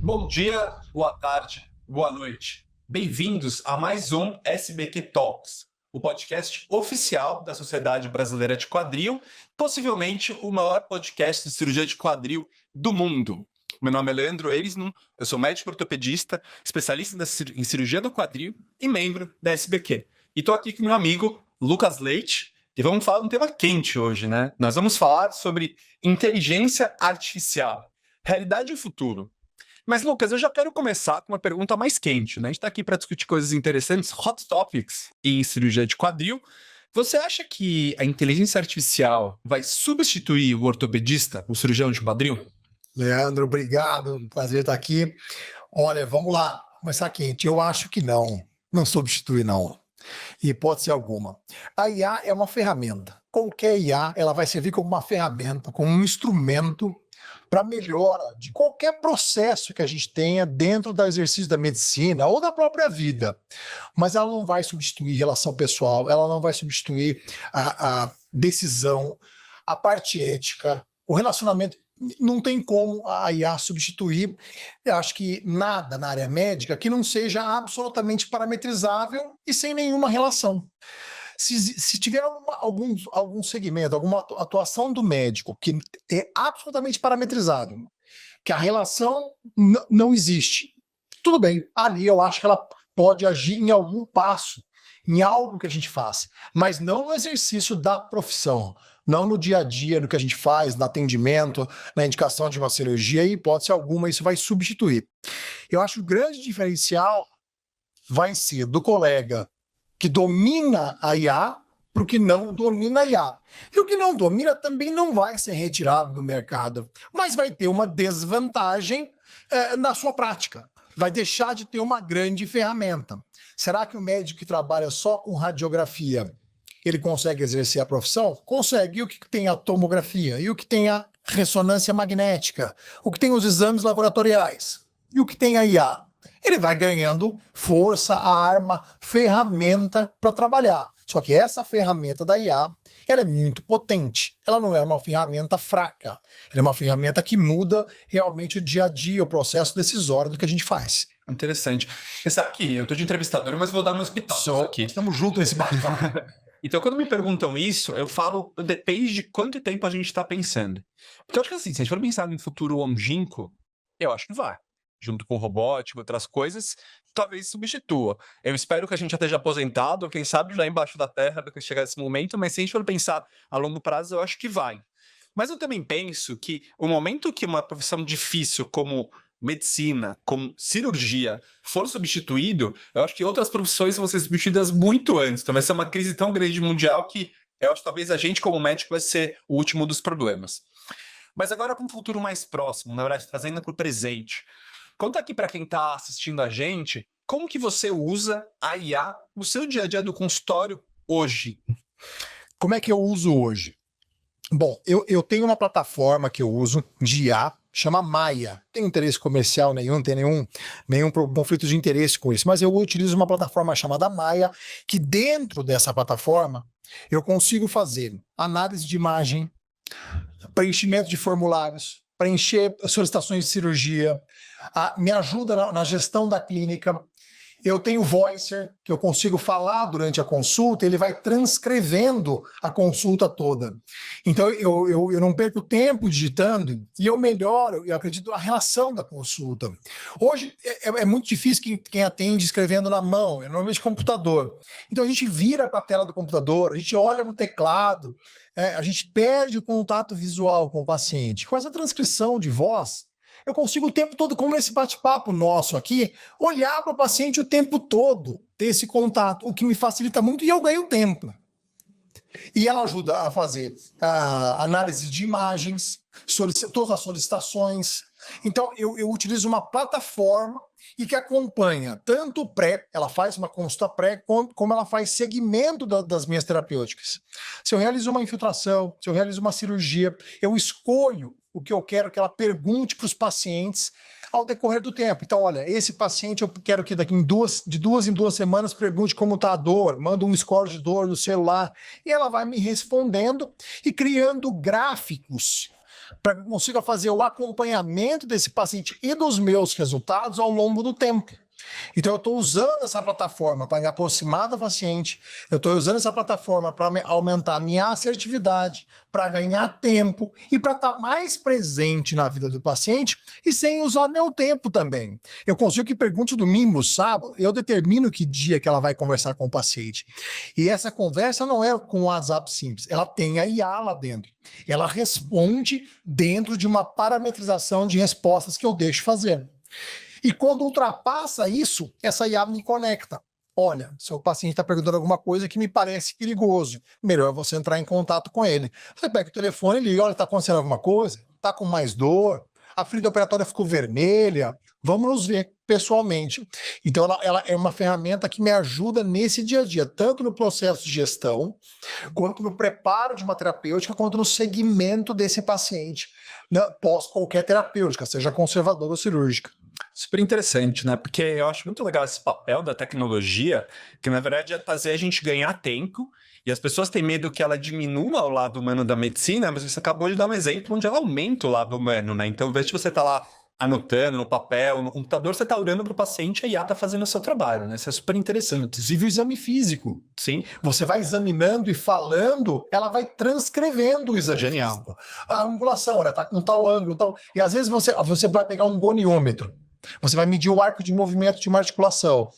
Bom dia, boa tarde, boa noite. Bem-vindos a mais um SBQ Talks, o podcast oficial da Sociedade Brasileira de Quadril, possivelmente o maior podcast de cirurgia de quadril do mundo. Meu nome é Leandro Erisman, eu sou médico ortopedista, especialista em cirurgia do quadril e membro da SBQ. E estou aqui com meu amigo Lucas Leite, e vamos falar de um tema quente hoje, né? Nós vamos falar sobre inteligência artificial, realidade e futuro. Mas, Lucas, eu já quero começar com uma pergunta mais quente, né? A gente está aqui para discutir coisas interessantes, hot topics em cirurgia de quadril. Você acha que a inteligência artificial vai substituir o ortopedista, o cirurgião de quadril? Leandro, obrigado, prazer estar aqui. Olha, vamos lá, começar quente. Eu acho que não substitui não, em hipótese alguma. A IA é uma ferramenta. Qualquer IA, ela vai servir como uma ferramenta, como um instrumento para melhora de qualquer processo que a gente tenha dentro do exercício da medicina ou da própria vida. Mas ela não vai substituir relação pessoal, ela não vai substituir a decisão, a parte ética, o relacionamento. Não tem como a IA substituir, eu acho que nada na área médica que não seja absolutamente parametrizável e sem nenhuma relação. Se tiver algum segmento, alguma atuação do médico que é absolutamente parametrizado, que a relação não existe, tudo bem, ali eu acho que ela pode agir em algum passo, em algo que a gente faz, mas não no exercício da profissão, não no dia a dia, no que a gente faz, no atendimento, na indicação de uma cirurgia, e hipótese alguma isso vai substituir. Eu acho que o grande diferencial vai ser do colega que domina a IA para o que não domina a IA. E o que não domina também não vai ser retirado do mercado, mas vai ter uma desvantagem na sua prática. Vai deixar de ter uma grande ferramenta. Será que o médico que trabalha só com radiografia, ele consegue exercer a profissão? Consegue. E o que tem a tomografia? E o que tem a ressonância magnética? O que tem os exames laboratoriais? E o que tem a IA? Ele vai ganhando força, arma, ferramenta para trabalhar. Só que essa ferramenta da IA, ela é muito potente. Ela não é uma ferramenta fraca. Ela é uma ferramenta que muda realmente o dia a dia, o processo decisório do que a gente faz. Interessante. Você sabe que eu estou de entrevistador, mas vou dar meus pitacos aqui. Estamos juntos nesse bate-papo. Então, quando me perguntam isso, eu falo, depende de quanto tempo a gente está pensando. Porque eu acho que assim, se a gente for pensar em futuro longínquo, eu acho que vai. Junto com robótica, outras coisas, talvez substitua. Eu espero que a gente já esteja aposentado, quem sabe já embaixo da terra, do que chegar esse momento, mas se a gente for pensar a longo prazo, eu acho que vai. Mas eu também penso que o momento que uma profissão difícil como medicina, como cirurgia, for substituído, eu acho que outras profissões vão ser substituídas muito antes. Então vai ser uma crise tão grande mundial que eu acho que talvez a gente, como médico, vai ser o último dos problemas. Mas agora para um futuro mais próximo, na verdade, trazendo para o presente. Conta aqui para quem está assistindo a gente, como que você usa a IA no seu dia a dia do consultório hoje? Como é que eu uso hoje? Bom, eu tenho uma plataforma que eu uso de IA, chama Maia. Não tenho interesse comercial nenhum, não tem nenhum conflito de interesse com isso, mas eu utilizo uma plataforma chamada Maia, que dentro dessa plataforma eu consigo fazer análise de imagem, preenchimento de formulários, preencher solicitações de cirurgia, me ajuda na gestão da clínica. Eu tenho o Voicer, que eu consigo falar durante a consulta, ele vai transcrevendo a consulta toda. Então, eu não perco tempo digitando e eu melhoro, eu acredito, a relação da consulta. Hoje, é muito difícil quem atende escrevendo na mão, é normalmente computador. Então, a gente vira para a tela do computador, a gente olha no teclado, a gente perde o contato visual com o paciente. Com essa transcrição de voz, eu consigo o tempo todo, como nesse bate-papo nosso aqui, olhar para o paciente o tempo todo, ter esse contato, o que me facilita muito e eu ganho tempo. E ela ajuda a fazer análise de imagens, todas as solicitações. Então, eu utilizo uma plataforma e que acompanha tanto o pré, ela faz uma consulta pré, como ela faz segmento das minhas terapêuticas. Se eu realizo uma infiltração, se eu realizo uma cirurgia, eu escolho o que eu quero que ela pergunte para os pacientes ao decorrer do tempo. Então, olha, esse paciente eu quero que daqui de duas em duas semanas pergunte como está a dor, manda um score de dor no celular, e ela vai me respondendo e criando gráficos para que eu consiga fazer o acompanhamento desse paciente e dos meus resultados ao longo do tempo. Então, eu estou usando essa plataforma para me aproximar do paciente, eu estou usando essa plataforma para aumentar a minha assertividade, para ganhar tempo e para estar mais presente na vida do paciente e sem usar meu tempo também. Eu consigo que pergunte domingo, sábado, eu determino que dia que ela vai conversar com o paciente. E essa conversa não é com o WhatsApp simples, ela tem a IA lá dentro. Ela responde dentro de uma parametrização de respostas que eu deixo fazer. E quando ultrapassa isso, essa IA me conecta. Olha, seu paciente está perguntando alguma coisa que me parece perigoso. Melhor você entrar em contato com ele. Você pega o telefone e liga, olha, está acontecendo alguma coisa? Está com mais dor? A ferida operatória ficou vermelha? Vamos nos ver pessoalmente. Então, ela é uma ferramenta que me ajuda nesse dia a dia, tanto no processo de gestão, quanto no preparo de uma terapêutica, quanto no segmento desse paciente, né, pós qualquer terapêutica, seja conservadora ou cirúrgica. Super interessante, né? Porque eu acho muito legal esse papel da tecnologia, que na verdade é fazer a gente ganhar tempo, e as pessoas têm medo que ela diminua o lado humano da medicina, mas você acabou de dar um exemplo onde ela aumenta o lado humano, né? Então, ao invés de você estar lá anotando no papel, no computador, você está olhando para o paciente e a IA está fazendo o seu trabalho, né? Isso é super interessante. Inclusive o exame físico. Sim. Você vai examinando e falando, ela vai transcrevendo o exame. Genial. A angulação, olha, tá com tal ângulo, tal. E às vezes você vai pegar um goniômetro. Você vai medir o arco de movimento de uma articulação.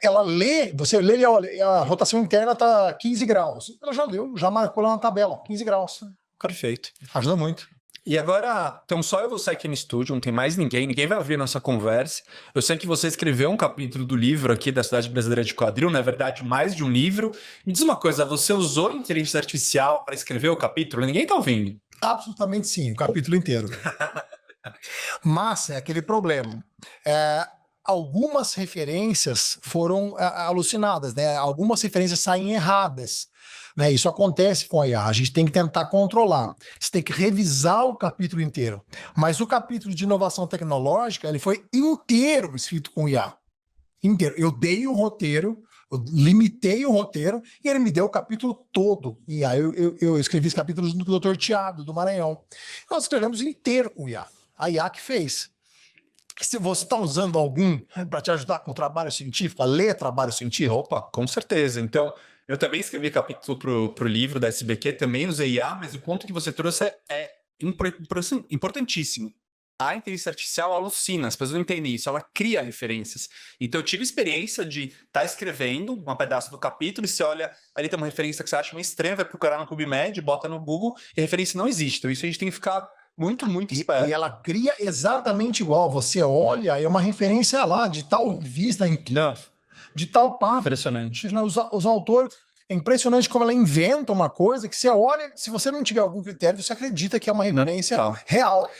Ela lê, você lê e olha, a rotação interna está 15 graus. Ela já leu, já marcou lá na tabela, 15 graus. Perfeito. Ajuda muito. E agora, então só eu vou sair aqui no estúdio, não tem mais ninguém vai ouvir nossa conversa. Eu sei que você escreveu um capítulo do livro aqui da Sociedade Brasileira de Quadril, na verdade, mais de um livro. Me diz uma coisa, você usou inteligência artificial para escrever o capítulo? Ninguém tá ouvindo. Absolutamente sim, o capítulo inteiro. Mas é aquele problema. Algumas referências foram alucinadas, né? Algumas referências saem erradas. Né? Isso acontece com a IA, a gente tem que tentar controlar. Você tem que revisar o capítulo inteiro. Mas o capítulo de inovação tecnológica, ele foi inteiro escrito com IA. Inteiro. Eu dei o roteiro, eu limitei o roteiro e ele me deu o capítulo todo. E aí eu escrevi esse capítulo junto com o Dr. Thiago, do Maranhão. Nós escrevemos inteiro com IA. A IA que fez. Se você está usando algum para te ajudar com o trabalho científico, a ler trabalho científico? Opa, com certeza. Então, eu também escrevi capítulo pro livro da SBQ, também usei IA, mas o ponto que você trouxe é importantíssimo. A inteligência artificial alucina, as pessoas não entendem isso, ela cria referências. Então eu tive experiência de estar escrevendo um pedaço do capítulo e você olha, ali tem uma referência que você acha meio estranha, vai procurar no PubMed, bota no Google e a referência não existe. Então isso a gente tem que ficar muito esperto. E ela cria exatamente igual. Você olha, é uma referência lá, de tal vista, de tal papo. Impressionante. Os autores, é impressionante como ela inventa uma coisa que você olha, se você não tiver algum critério, você acredita que é uma referência real.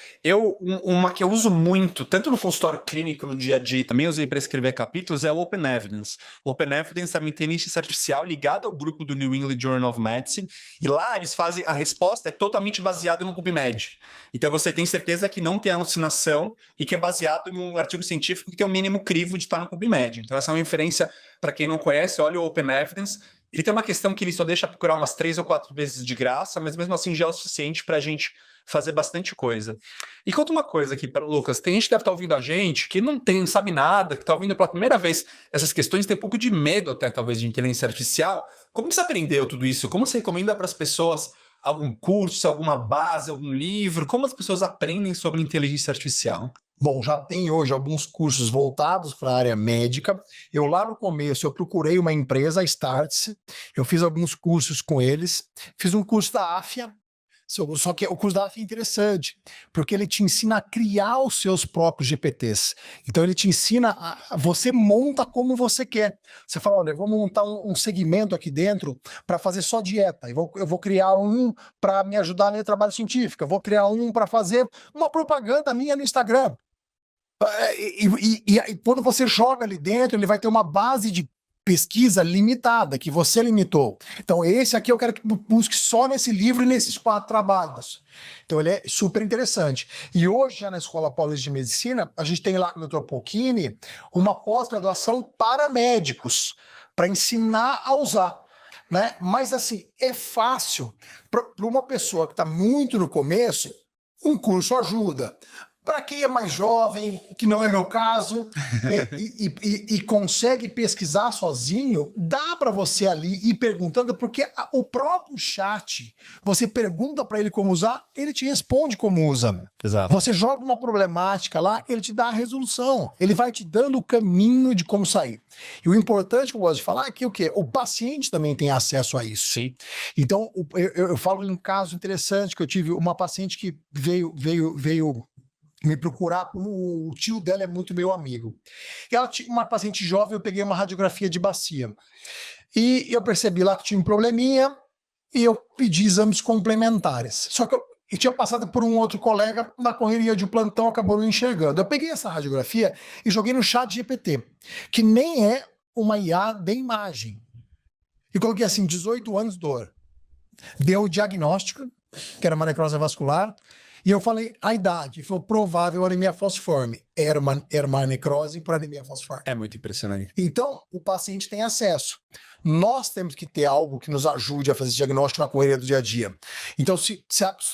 Uma que eu uso muito, tanto no consultório clínico, no dia a dia, também usei para escrever capítulos, é o Open Evidence. O Open Evidence é uma inteligência artificial ligada ao grupo do New England Journal of Medicine, e lá eles fazem, a resposta é totalmente baseada no PubMed. Então você tem certeza que não tem alucinação e que é baseado em um artigo científico que tem o mínimo crivo de estar no PubMed. Então essa é uma referência, para quem não conhece, olha o Open Evidence. Ele tem uma questão que ele só deixa procurar umas 3 ou 4 vezes de graça, mas mesmo assim já é o suficiente para a gente fazer bastante coisa. E conta uma coisa aqui para o Lucas, tem gente que deve estar ouvindo a gente, que não sabe nada, que está ouvindo pela primeira vez essas questões, tem um pouco de medo até talvez de inteligência artificial. Como você aprendeu tudo isso? Como você recomenda para as pessoas algum curso, alguma base, algum livro? Como as pessoas aprendem sobre inteligência artificial? Bom, já tem hoje alguns cursos voltados para a área médica. Eu lá no começo, eu procurei uma empresa, a Startse, eu fiz alguns cursos com eles, fiz um curso da AFIA, só que o curso da AFIA é interessante, porque ele te ensina a criar os seus próprios GPTs. Então ele te ensina, você monta como você quer. Você fala, olha, eu vou montar um segmento aqui dentro para fazer só dieta, eu vou criar um para me ajudar no trabalho científico, eu vou criar um para fazer uma propaganda minha no Instagram. E quando você joga ali dentro, ele vai ter uma base de pesquisa limitada, que você limitou. Então esse aqui eu quero que busque só nesse livro e nesses 4 trabalhos. Então ele é super interessante. E hoje, já na Escola Paulista de Medicina, a gente tem lá no Dr. Polchini uma pós-graduação para médicos, para ensinar a usar. Né? Mas assim, é fácil para uma pessoa que está muito no começo Um curso ajuda. Para quem é mais jovem, que não é meu caso, e consegue pesquisar sozinho, dá para você ali ir perguntando, porque o próprio chat, você pergunta para ele como usar, ele te responde como usa. Exato. Você joga uma problemática lá, ele te dá a resolução. Ele vai te dando o caminho de como sair. E o importante que eu gosto de falar é que o quê? O paciente também tem acesso a isso. Sim. Então, eu falo de um caso interessante que eu tive uma paciente que veio me procurar, como o tio dela é muito meu amigo. E ela tinha uma paciente jovem, eu peguei uma radiografia de bacia. E eu percebi lá que tinha um probleminha e eu pedi exames complementares. Só que eu tinha passado por um outro colega, na correria de plantão, acabou não enxergando. Eu peguei essa radiografia e joguei no chat GPT, que nem é uma IA de imagem. E coloquei assim, 18 anos de dor. Deu o diagnóstico, que era uma necrose vascular, e eu falei a idade. Falou, provável anemia falciforme. Era uma necrose por anemia falciforme. É muito impressionante. Então, o paciente tem acesso. Nós temos que ter algo que nos ajude a fazer esse diagnóstico na correria do dia a dia. Então, se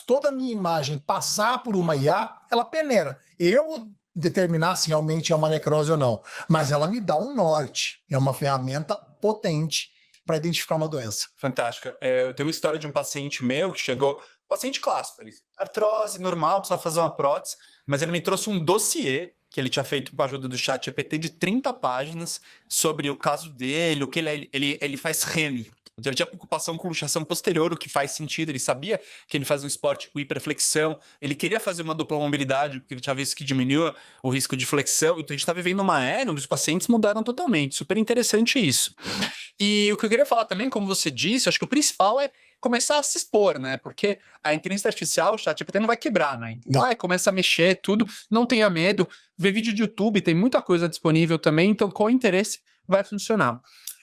toda a minha imagem passar por uma IA, ela peneira. Eu determinar se realmente é uma necrose ou não. Mas ela me dá um norte. É uma ferramenta potente para identificar uma doença. Fantástica. Eu tenho uma história de um paciente meu que chegou, paciente clássico, artrose normal, precisava fazer uma prótese, mas ele me trouxe um dossiê que ele tinha feito com a ajuda do chat GPT de 30 páginas sobre o caso dele, o que ele faz remo. Então, ele tinha preocupação com luxação posterior, o que faz sentido. Ele sabia que ele faz um esporte com hiperflexão. Ele queria fazer uma dupla mobilidade, porque ele tinha visto que diminuiu o risco de flexão. Então, a gente está vivendo uma era onde os pacientes mudaram totalmente. Super interessante isso. E o que eu queria falar também, como você disse, acho que o principal é começar a se expor, né? Porque a inteligência artificial, o ChatGPT não vai quebrar, né? Então, começa a mexer tudo, não tenha medo. Vê vídeo de YouTube, tem muita coisa disponível também. Então, com interesse, vai funcionar.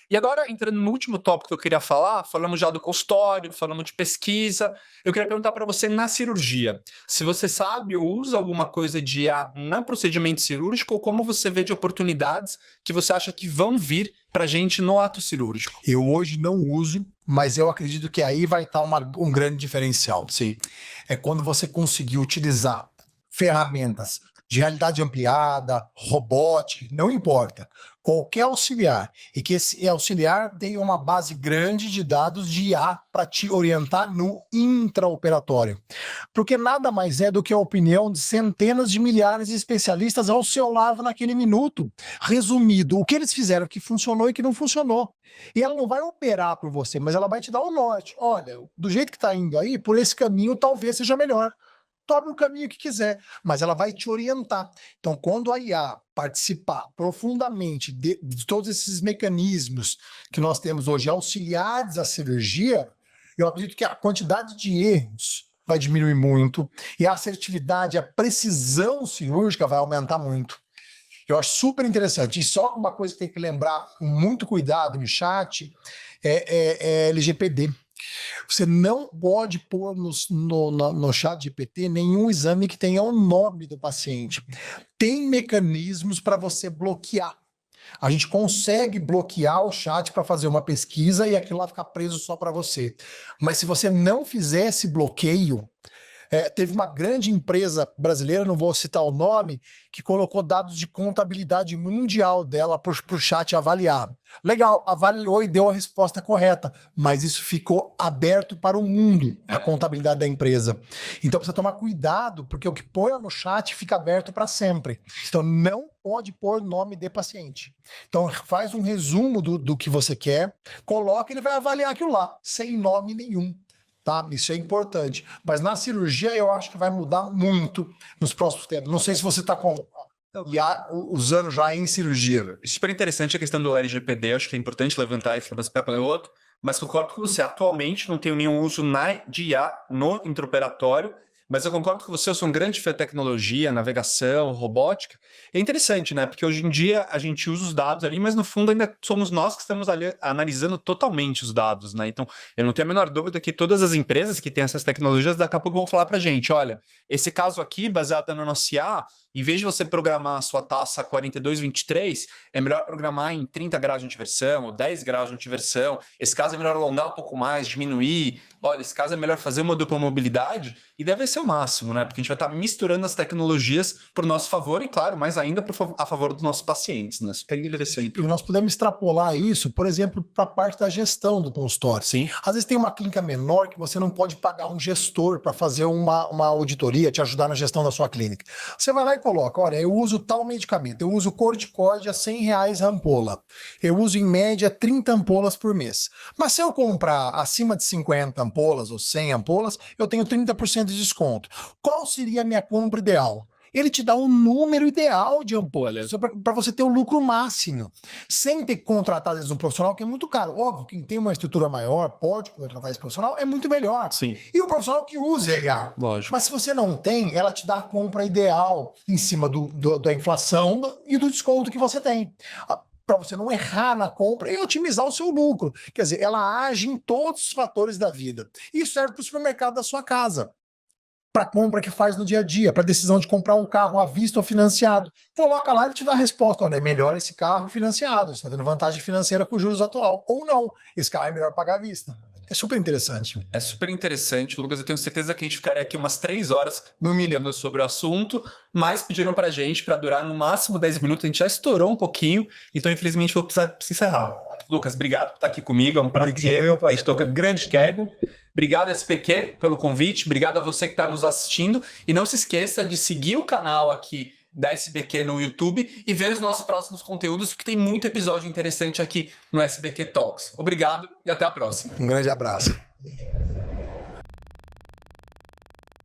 E agora, entrando no último tópico que eu queria falar, falamos já do consultório, falamos de pesquisa. Eu queria perguntar para você na cirurgia, se você sabe ou usa alguma coisa de IA no procedimento cirúrgico, ou como você vê de oportunidades que você acha que vão vir para a gente no ato cirúrgico. Eu hoje não uso, mas eu acredito que aí vai estar um grande diferencial. Sim. É quando você conseguir utilizar ferramentas de realidade ampliada, robótica, não importa, qualquer auxiliar, e que esse auxiliar tenha uma base grande de dados de IA para te orientar no intraoperatório. Porque nada mais é do que a opinião de centenas de milhares de especialistas ao seu lado naquele minuto. Resumido, o que eles fizeram que funcionou e que não funcionou. E ela não vai operar por você, mas ela vai te dar o norte. Olha, do jeito que está indo aí, por esse caminho talvez seja melhor. Tome o caminho que quiser, mas ela vai te orientar. Então, quando a IA participar profundamente de todos esses mecanismos que nós temos hoje auxiliares à cirurgia, eu acredito que a quantidade de erros vai diminuir muito e a assertividade, a precisão cirúrgica vai aumentar muito. Eu acho super interessante. E só uma coisa que tem que lembrar com muito cuidado no chat é LGPD. Você não pode pôr no chat GPT nenhum exame que tenha o nome do paciente. Tem mecanismos para você bloquear. A gente consegue bloquear o chat para fazer uma pesquisa e aquilo lá ficar preso só para você. Mas se você não fizer esse bloqueio, teve uma grande empresa brasileira, não vou citar o nome, que colocou dados de contabilidade mundial dela para o chat avaliar. Legal, avaliou e deu a resposta correta, mas isso ficou aberto para o mundo, a contabilidade da empresa. Então precisa tomar cuidado, porque o que põe no chat fica aberto para sempre. Então não pode pôr nome de paciente. Então faz um resumo do que você quer, coloca e ele vai avaliar aquilo lá, sem nome nenhum. Tá? Isso é importante. Mas na cirurgia eu acho que vai mudar muito nos próximos tempos. Não sei se você está usando já em cirurgia. Super interessante a questão do LGPD, acho que é importante levantar esse aspecto para o outro, mas concordo com você. Atualmente não tenho nenhum uso de IA no intraoperatório, mas eu concordo com você, eu sou um grande fã de tecnologia, navegação, robótica. É interessante, né? Porque hoje em dia a gente usa os dados ali, mas no fundo ainda somos nós que estamos ali analisando totalmente os dados, né? Então, eu não tenho a menor dúvida que todas as empresas que têm essas tecnologias daqui a pouco vão falar pra gente, olha, esse caso aqui, baseado no nosso IA, Em vez de você programar a sua taxa a 42,23, é melhor programar em 30 graus de antiversão ou 10 graus de antiversão. Esse caso é melhor alongar um pouco mais, diminuir. Olha, esse caso é melhor fazer uma dupla mobilidade e deve ser o máximo, né? Porque a gente vai estar misturando as tecnologias para o nosso favor e, claro, mais ainda a favor dos nossos pacientes, né? Super interessante. E nós podemos extrapolar isso, por exemplo, para a parte da gestão do consultório. Sim. Às vezes tem uma clínica menor que você não pode pagar um gestor para fazer uma auditoria, te ajudar na gestão da sua clínica. Você vai lá e coloca, olha, eu uso tal medicamento, eu uso corticóide a R$100 a ampola. Eu uso em média 30 ampolas por mês. Mas se eu comprar acima de 50 ampolas ou 100 ampolas, eu tenho 30% de desconto. Qual seria a minha compra ideal? Ele te dá um número ideal de ampolhas para você ter o lucro máximo, sem ter que contratar às vezes um profissional que é muito caro. Óbvio, quem tem uma estrutura maior pode contratar esse profissional, é muito melhor. Sim. E o profissional que usa IA. Lógico. Mas se você não tem, ela te dá a compra ideal em cima da inflação e do desconto que você tem. Para você não errar na compra e otimizar o seu lucro. Quer dizer, ela age em todos os fatores da vida. Isso serve para o supermercado da sua casa, para a compra que faz no dia a dia, para a decisão de comprar um carro à vista ou financiado. Coloca lá e te dá a resposta. Olha, é melhor esse carro financiado, você está tendo vantagem financeira com os juros atual. Ou não, esse carro é melhor pagar à vista. É super interessante. É super interessante, Lucas. Eu tenho certeza que a gente ficaria aqui umas 3 horas milhando sobre o assunto, mas pediram pra gente para durar no máximo 10 minutos. A gente já estourou um pouquinho, então infelizmente vou precisar se encerrar. Lucas, obrigado por estar aqui comigo. É um prazer. A gente toca grande queda. Obrigado, SBQ, pelo convite. Obrigado a você que está nos assistindo. E não se esqueça de seguir o canal aqui da SBQ no YouTube e ver os nossos próximos conteúdos, porque tem muito episódio interessante aqui no SBQ Talks. Obrigado e até a próxima. Um grande abraço.